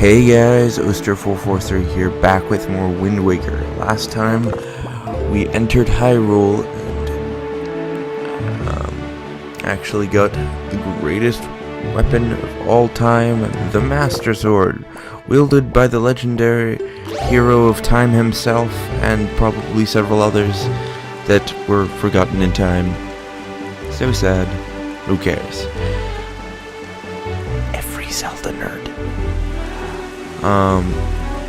Hey guys, Oster443 here, back with more Wind Waker. Last time, we entered Hyrule and actually got the greatest weapon of all time, the Master Sword, wielded by the legendary hero of time himself, and probably several others that were forgotten in time. So sad. Who cares? Every Zelda nerd.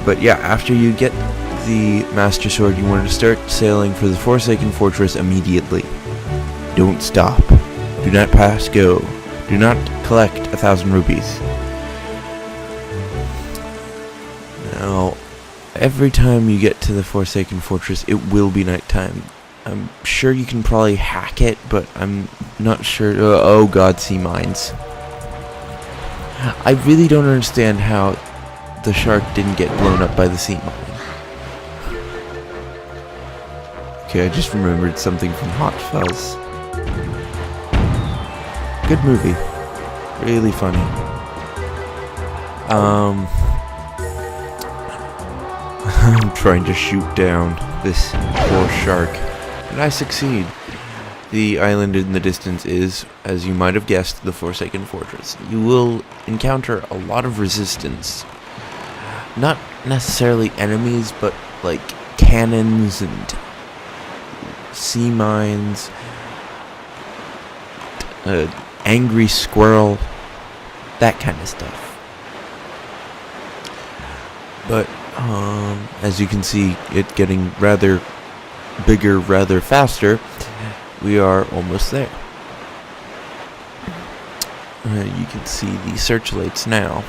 But yeah, after you get the Master Sword, you want to start sailing for the Forsaken Fortress immediately. Don't stop. Do not pass go. Do not collect 1,000 rupees. Now, every time you get to the Forsaken Fortress, it will be nighttime. I'm sure you can probably hack it, but I'm not sure. Oh god, sea mines. I really don't understand how the shark didn't get blown up by the sea mine. Okay, I just remembered something from Hot Fuzz. Good movie. Really funny. I'm trying to shoot down this poor shark, and I succeed. The island in the distance is, as you might have guessed, the Forsaken Fortress. You will encounter a lot of resistance. Not necessarily enemies, but like cannons and sea mines, angry squirrel, that kind of stuff. But as you can see, it getting rather bigger, rather faster. We are almost there. You can see the searchlights now.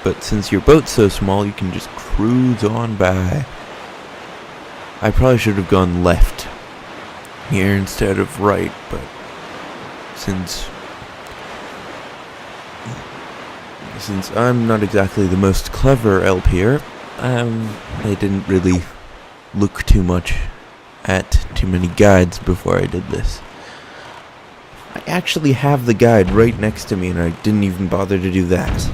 But since your boat's so small, you can just cruise on by. I probably should have gone left here instead of right, but since I'm not exactly the most clever LPer, I didn't really look too much at too many guides before I did this. I actually have the guide right next to me, and I didn't even bother to do that.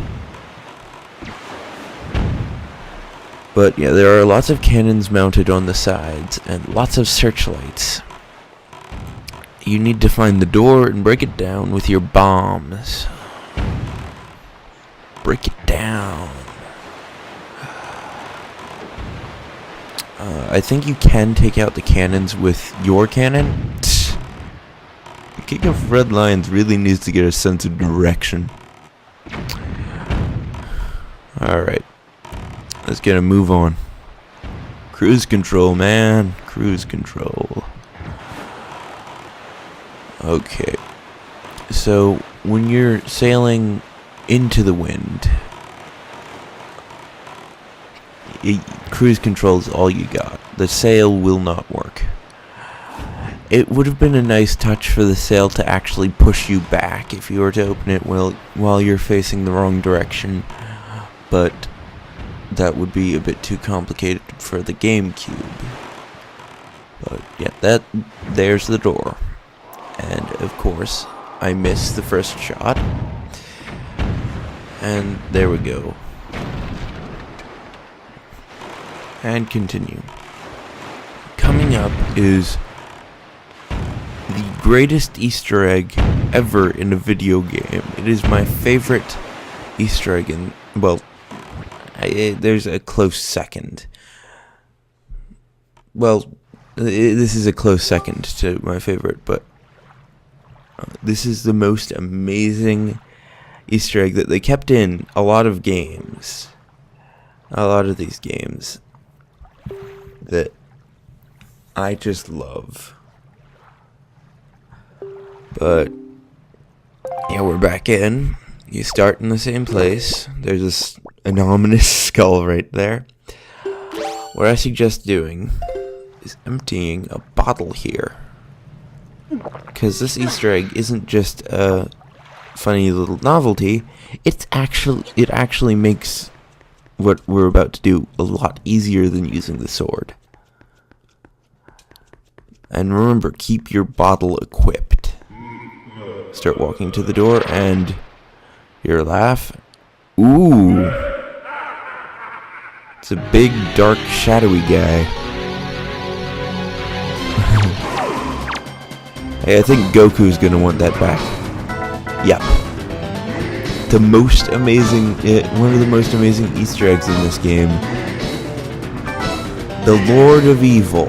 But yeah, there are lots of cannons mounted on the sides, and lots of searchlights. You need to find the door and break it down with your bombs. Break it down. I think you can take out the cannons with your cannon. The King of Red Lions really needs to get a sense of direction. Alright. Let's get a move on. Cruise control, man. Cruise control. Okay. So, when you're sailing into the wind, cruise control is all you got. The sail will not work. It would have been a nice touch for the sail to actually push you back if you were to open it while you're facing the wrong direction, but that would be a bit too complicated for the GameCube. But yeah, there's the door. And of course, I missed the first shot. And there we go. And continue. Coming up is the greatest Easter egg ever in a video game. It is my favorite Easter egg in, well, there's a close second. Well, this is a close second to my favorite, but this is the most amazing Easter egg that they kept in a lot of games. A lot of these games that I just love. But yeah, we're back in. You start in the same place. There's this an ominous skull right there. What I suggest doing is emptying a bottle here, because this Easter egg isn't just a funny little novelty. It actually makes what we're about to do a lot easier than using the sword. And remember, keep your bottle equipped. Start walking to the door, and your laugh Ooh. It's a big, dark, shadowy guy. Hey, I think Goku's gonna want that back. Yep. The most amazing, one of the most amazing Easter eggs in this game. The Lord of Evil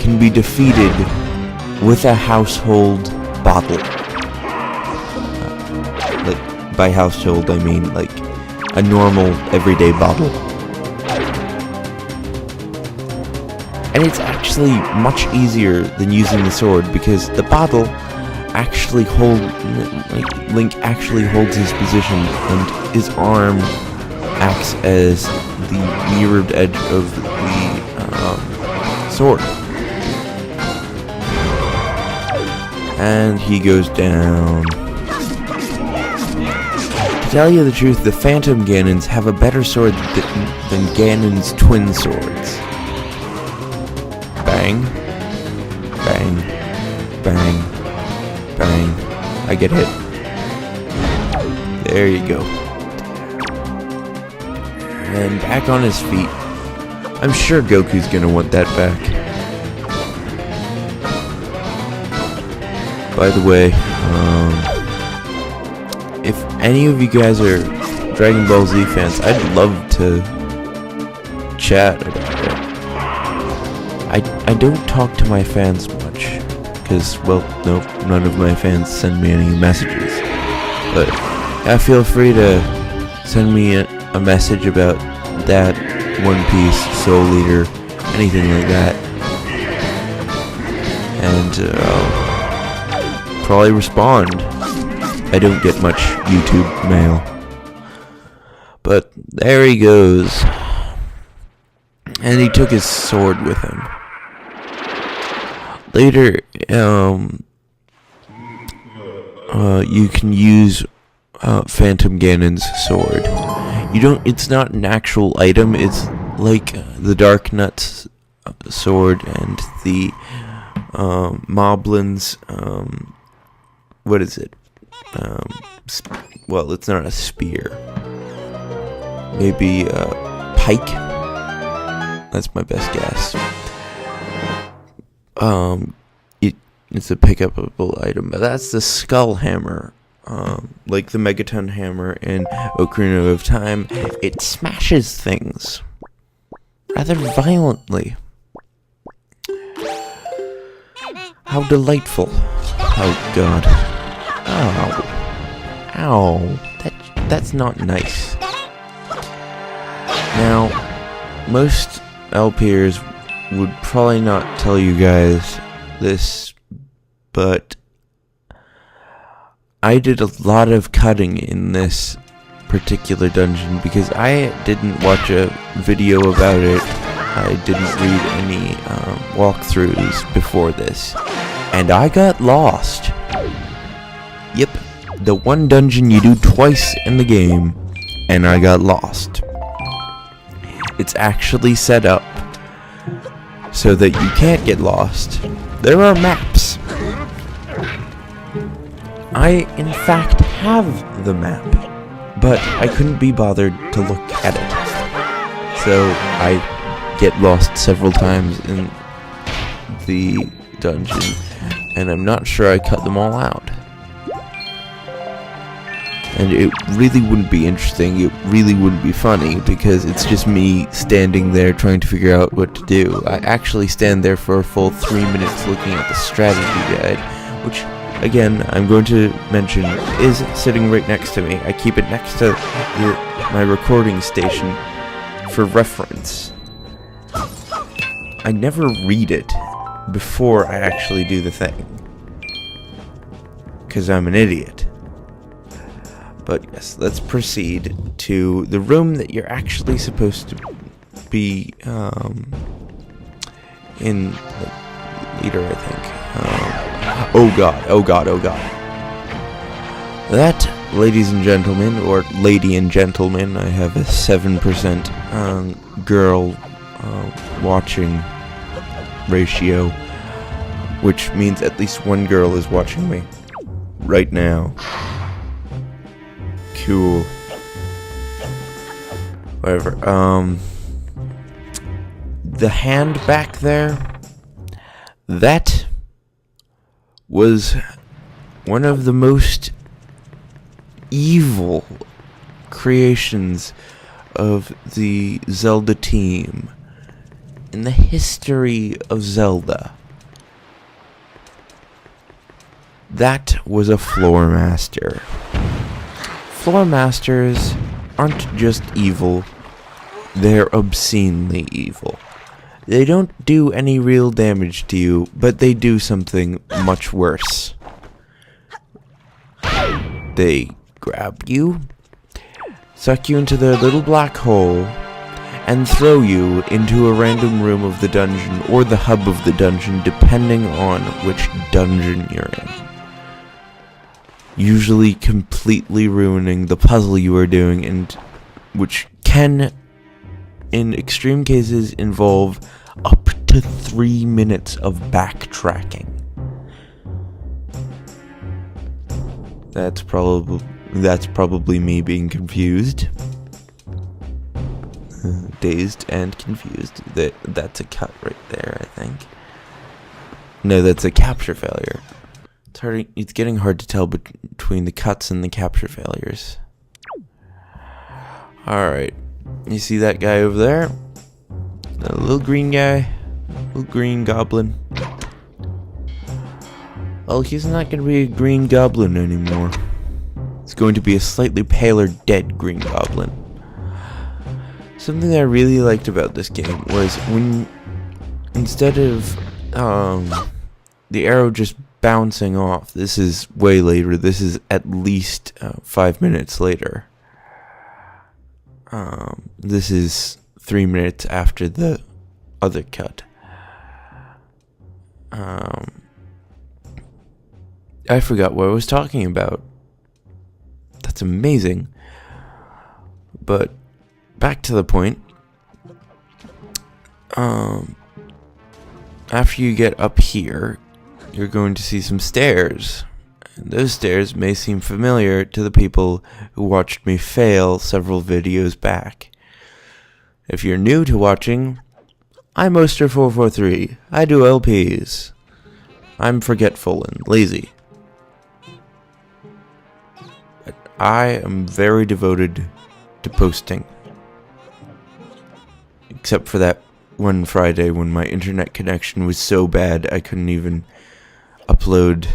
can be defeated with a household bottle. Like, by household, I mean like a normal, everyday bottle. And it's actually much easier than using the sword because the bottle actually Link actually holds his position and his arm acts as the mirrored edge of the sword. And he goes down. To tell you the truth, the Phantom Ganons have a better sword than Ganon's twin swords. Bang. Bang. Bang. Bang. I get hit. There you go. And back on his feet. I'm sure Goku's gonna want that back. By the way, if any of you guys are Dragon Ball Z fans, I'd love to chat about it. I don't talk to my fans much, because, well, nope, none of my fans send me any messages. But feel free to send me a message about that, One Piece, Soul Eater, anything like that. And I'll probably respond. I don't get much YouTube mail. But there he goes. And he took his sword with him. Later, you can use Phantom Ganon's sword. It's not an actual item, it's like the Dark Nut's sword and the Moblin's, what is it? Well, it's not a spear. Maybe a pike? That's my best guess. It's a pick-upable item, but that's the Skull Hammer. Like the Megaton Hammer in Ocarina of Time, it smashes things rather violently. How delightful. Oh god. Ow. Ow. That's not nice. Now, most LPers would probably not tell you guys this, but I did a lot of cutting in this particular dungeon because I didn't watch a video about it. I didn't read any walkthroughs before this, and I got lost. Yep, the one dungeon you do twice in the game, and I got lost. It's actually set up so that you can't get lost. There are maps. I, in fact, have the map, but I couldn't be bothered to look at it. So I get lost several times in the dungeon, and I'm not sure I cut them all out. And it really wouldn't be interesting, it really wouldn't be funny, because it's just me standing there trying to figure out what to do. I actually stand there for a full 3 minutes looking at the strategy guide, which, again, I'm going to mention, is sitting right next to me. I keep it next to my recording station for reference. I never read it before I actually do the thing, because I'm an idiot. But yes, let's proceed to the room that you're actually supposed to be in later, I think. Oh god, oh god, oh god. That, ladies and gentlemen, or lady and gentlemen, I have a 7% girl watching ratio, which means at least one girl is watching me right now. Cool. Whatever. The hand back there, that was one of the most evil creations of the Zelda team in the history of Zelda. That was a floor master. Floor masters aren't just evil, they're obscenely evil. They don't do any real damage to you, but they do something much worse. They grab you, suck you into their little black hole, and throw you into a random room of the dungeon, or the hub of the dungeon, depending on which dungeon you're in. Usually completely ruining the puzzle you are doing, and which can, in extreme cases, involve up to 3 minutes of backtracking. That's probably me being confused. Dazed and confused. That's a cut right there, I think. No, that's a capture failure. It's getting hard to tell between the cuts and the capture failures. Alright. You see that guy over there? The little green guy? Little green goblin. Well, he's not going to be a green goblin anymore. It's going to be a slightly paler, dead green goblin. Something that I really liked about this game was when, instead of the arrow just bouncing off, this is way later, this is at least 5 minutes later. This is 3 minutes after the other cut. I forgot what I was talking about. That's amazing. But back to the point. After you get up here, you're going to see some stairs. And those stairs may seem familiar to the people who watched me fail several videos back. If you're new to watching, I'm Oster443. I do LPs. I'm forgetful and lazy. But I am very devoted to posting. Except for that one Friday when my internet connection was so bad I couldn't even upload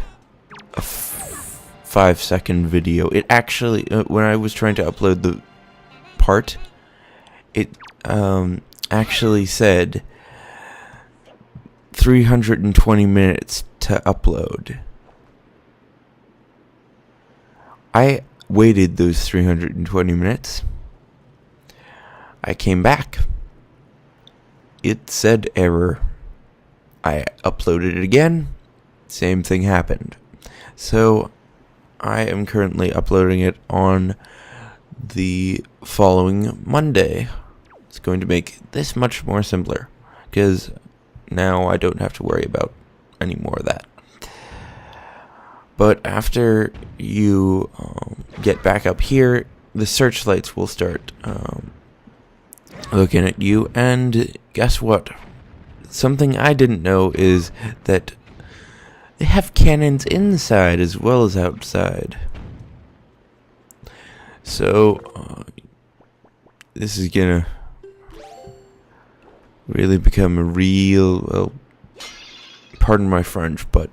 a 5-second video. It actually, when I was trying to upload the part, it actually said 320 minutes to upload. I waited those 320 minutes. I came back. It said error. I uploaded it again. Same thing happened. So I am currently uploading it on the following Monday. It's going to make this much more simpler, because now I don't have to worry about any more of that. But after you get back up here, the searchlights will start looking at you, and guess what? Something I didn't know is that they have cannons inside as well as outside. So, this is gonna really become a real, well, pardon my French, but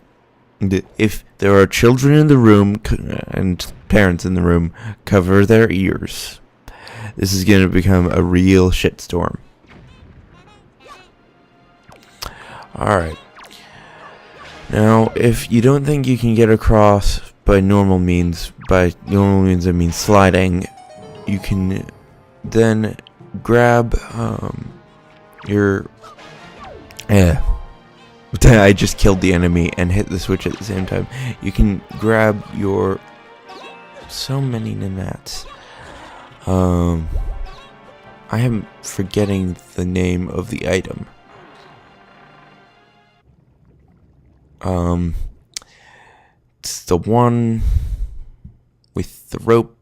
if there are children in the room and parents in the room, cover their ears. This is gonna become a real shitstorm. Alright. Now, if you don't think you can get across by normal means I mean sliding, you can then grab your... I just killed the enemy and hit the switch at the same time. You can grab your... So many nanats. I am forgetting the name of the item. It's the one with the rope